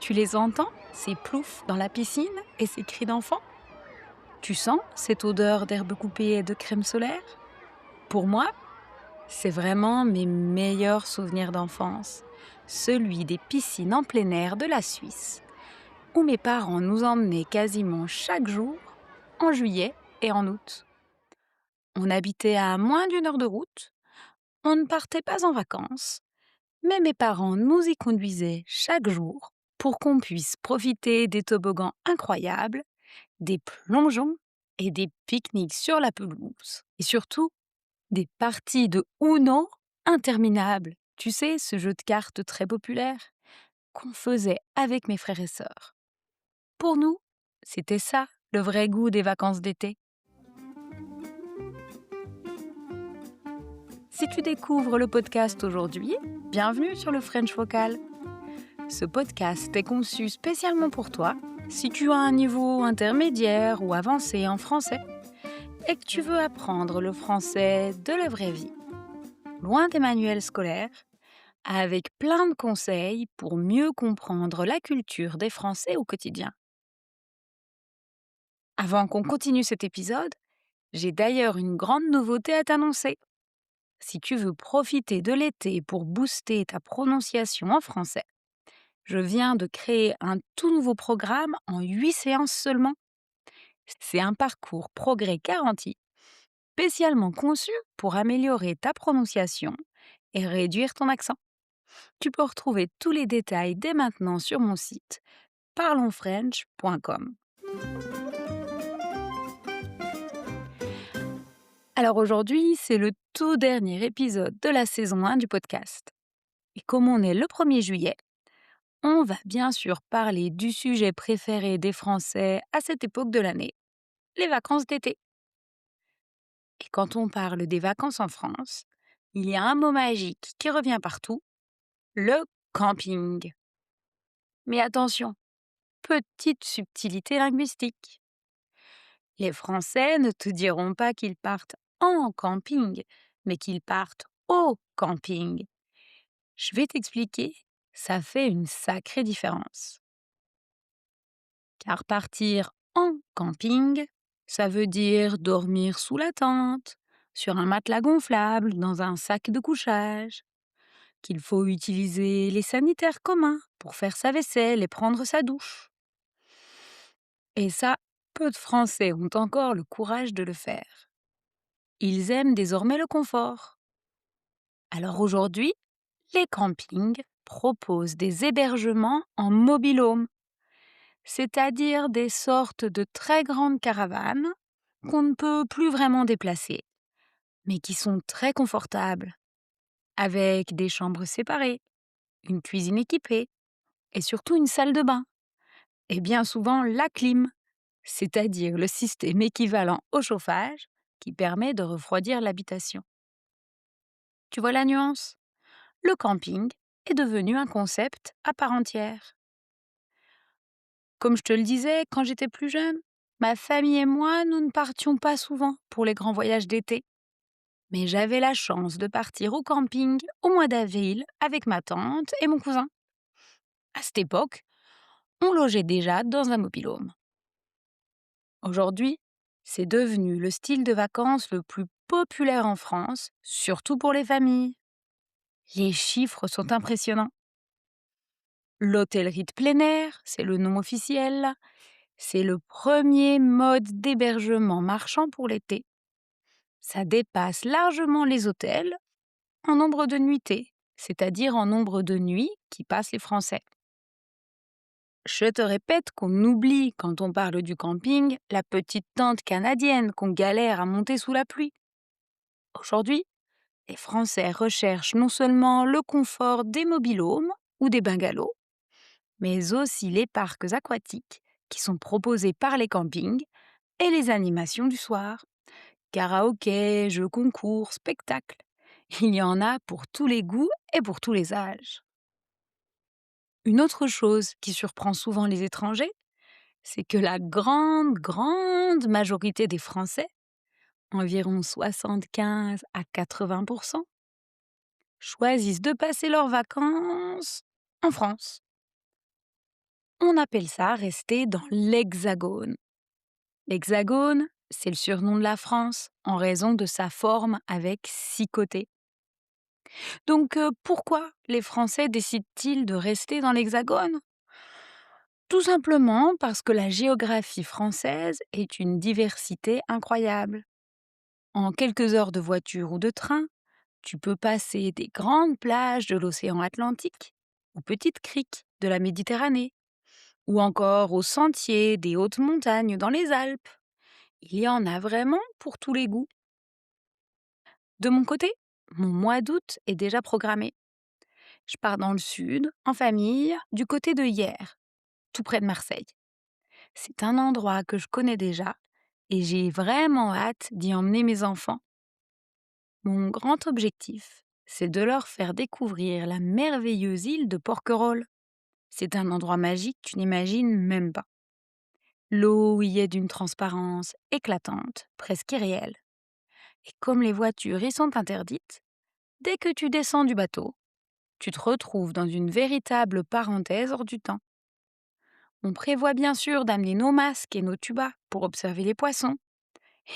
Tu les entends, ces ploufs dans la piscine et ces cris d'enfants? Tu sens cette odeur d'herbe coupée et de crème solaire? Pour moi, c'est vraiment mes meilleurs souvenirs d'enfance. Celui des piscines en plein air de la Suisse, où mes parents nous emmenaient quasiment chaque jour, en juillet et en août. On habitait à moins d'une heure de route, on ne partait pas en vacances, mais mes parents nous y conduisaient chaque jour pour qu'on puisse profiter des toboggans incroyables, des plongeons et des pique-niques sur la pelouse. Et surtout, des parties de Uno interminables. Tu sais, ce jeu de cartes très populaire qu'on faisait avec mes frères et sœurs. Pour nous, c'était ça, le vrai goût des vacances d'été. Si tu découvres le podcast aujourd'hui, bienvenue sur le French Vocal. Ce podcast est conçu spécialement pour toi si tu as un niveau intermédiaire ou avancé en français et que tu veux apprendre le français de la vraie vie, loin des manuels scolaires, avec plein de conseils pour mieux comprendre la culture des Français au quotidien. Avant qu'on continue cet épisode, j'ai d'ailleurs une grande nouveauté à t'annoncer. Si tu veux profiter de l'été pour booster ta prononciation en français, je viens de créer un tout nouveau programme en 8 séances seulement. C'est un parcours progrès garanti, spécialement conçu pour améliorer ta prononciation et réduire ton accent. Tu peux retrouver tous les détails dès maintenant sur mon site parlonsfrench.com. Alors aujourd'hui, c'est le tout dernier épisode de la saison 1 du podcast. Et comme on est le 1er juillet, on va bien sûr parler du sujet préféré des Français à cette époque de l'année, les vacances d'été. Et quand on parle des vacances en France, il y a un mot magique qui revient partout, le camping. Mais attention, petite subtilité linguistique. Les Français ne te diront pas qu'ils partent en camping, mais qu'ils partent au camping. Je vais t'expliquer, ça fait une sacrée différence. Car partir en camping, ça veut dire dormir sous la tente, sur un matelas gonflable, dans un sac de couchage, qu'il faut utiliser les sanitaires communs pour faire sa vaisselle et prendre sa douche. Et ça, peu de Français ont encore le courage de le faire. Ils aiment désormais le confort. Alors aujourd'hui, les campings proposent des hébergements en mobil-home, c'est-à-dire des sortes de très grandes caravanes qu'on ne peut plus vraiment déplacer, mais qui sont très confortables, avec des chambres séparées, une cuisine équipée et surtout une salle de bain. Et bien souvent la clim, c'est-à-dire le système équivalent au chauffage qui permet de refroidir l'habitation. Tu vois la nuance? Le camping est devenu un concept à part entière. Comme je te le disais, quand j'étais plus jeune, ma famille et moi, nous ne partions pas souvent pour les grands voyages d'été. Mais j'avais la chance de partir au camping au mois d'avril avec ma tante et mon cousin. À cette époque, on logeait déjà dans un mobil-home. Aujourd'hui, c'est devenu le style de vacances le plus populaire en France, surtout pour les familles. Les chiffres sont impressionnants. L'hôtellerie de plein air, c'est le nom officiel, c'est le premier mode d'hébergement marchand pour l'été. Ça dépasse largement les hôtels en nombre de nuitées, c'est-à-dire en nombre de nuits qui passent les Français. Je te répète qu'on oublie, quand on parle du camping, la petite tente canadienne qu'on galère à monter sous la pluie. Aujourd'hui, les Français recherchent non seulement le confort des mobil-homes ou des bungalows, mais aussi les parcs aquatiques qui sont proposés par les campings et les animations du soir. Karaoké, jeux concours, spectacles. Il y en a pour tous les goûts et pour tous les âges. Une autre chose qui surprend souvent les étrangers, c'est que la grande majorité des Français, environ 75 à 80%, choisissent de passer leurs vacances en France. On appelle ça rester dans l'Hexagone. L'Hexagone, c'est le surnom de la France en raison de sa forme avec 6 côtés. Donc pourquoi les Français décident-ils de rester dans l'Hexagone? Tout simplement parce que la géographie française est une diversité incroyable. En quelques heures de voiture ou de train, tu peux passer des grandes plages de l'océan Atlantique aux petites criques de la Méditerranée, ou encore aux sentiers des hautes montagnes dans les Alpes. Il y en a vraiment pour tous les goûts. De mon côté, mon mois d'août est déjà programmé. Je pars dans le sud, en famille, du côté de Hyères, tout près de Marseille. C'est un endroit que je connais déjà et j'ai vraiment hâte d'y emmener mes enfants. Mon grand objectif, c'est de leur faire découvrir la merveilleuse île de Porquerolles. C'est un endroit magique, tu n'imagines même pas. L'eau y est d'une transparence éclatante, presque irréelle. Et comme les voitures y sont interdites, dès que tu descends du bateau, tu te retrouves dans une véritable parenthèse hors du temps. On prévoit bien sûr d'amener nos masques et nos tubas pour observer les poissons.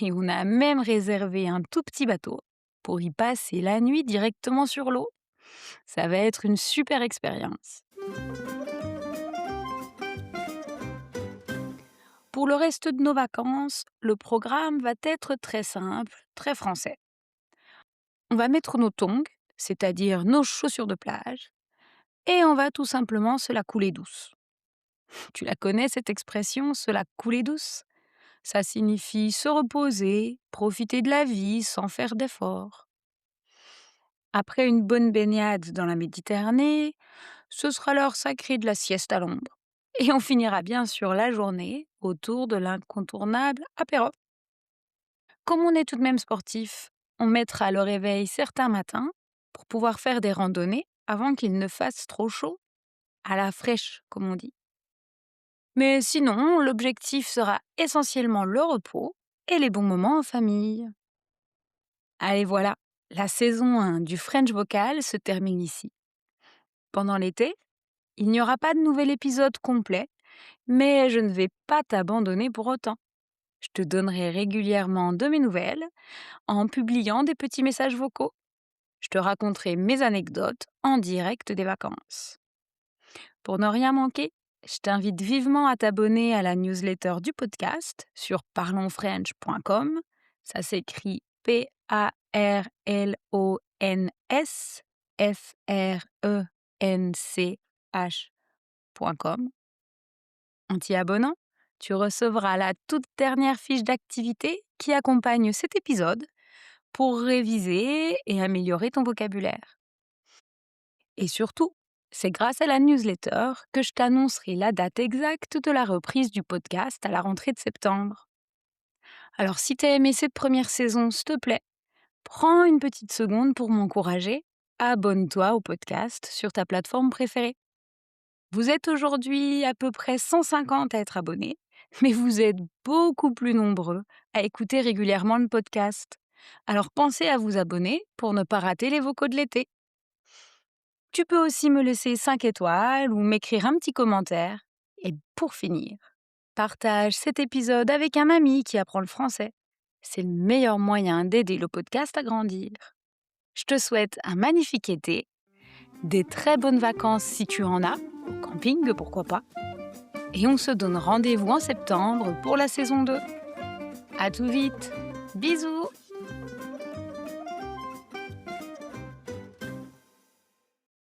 Et on a même réservé un tout petit bateau pour y passer la nuit directement sur l'eau. Ça va être une super expérience. Pour le reste de nos vacances, le programme va être très simple, très français. On va mettre nos tongs, c'est-à-dire nos chaussures de plage, et on va tout simplement se la couler douce. Tu la connais cette expression, se la couler douce? Ça signifie se reposer, profiter de la vie sans faire d'efforts. Après une bonne baignade dans la Méditerranée, ce sera l'heure sacrée de la sieste à l'ombre. Et on finira bien sûr la journée autour de l'incontournable apéro. Comme on est tout de même sportif, on mettra le réveil certains matins pour pouvoir faire des randonnées avant qu'il ne fasse trop chaud, à la fraîche comme on dit. Mais sinon, l'objectif sera essentiellement le repos et les bons moments en famille. Allez voilà, la saison 1 du French Vocal se termine ici. Pendant l'été, il n'y aura pas de nouvel épisode complet, mais je ne vais pas t'abandonner pour autant. Je te donnerai régulièrement de mes nouvelles en publiant des petits messages vocaux. Je te raconterai mes anecdotes en direct des vacances. Pour ne rien manquer, je t'invite vivement à t'abonner à la newsletter du podcast sur parlonsfrench.com. Ça s'écrit parlonsfrench.com. En t'y abonnant, tu recevras la toute dernière fiche d'activité qui accompagne cet épisode pour réviser et améliorer ton vocabulaire. Et surtout, c'est grâce à la newsletter que je t'annoncerai la date exacte de la reprise du podcast à la rentrée de septembre. Alors si t'as aimé cette première saison, s'il te plaît, prends une petite seconde pour m'encourager. Abonne-toi au podcast sur ta plateforme préférée. Vous êtes aujourd'hui à peu près 150 à être abonnés, mais vous êtes beaucoup plus nombreux à écouter régulièrement le podcast. Alors pensez à vous abonner pour ne pas rater les vocaux de l'été. Tu peux aussi me laisser 5 étoiles ou m'écrire un petit commentaire. Et pour finir, partage cet épisode avec un ami qui apprend le français. C'est le meilleur moyen d'aider le podcast à grandir. Je te souhaite un magnifique été, des très bonnes vacances si tu en as, au camping pourquoi pas. Et on se donne rendez-vous en septembre pour la saison 2. À tout vite. Bisous.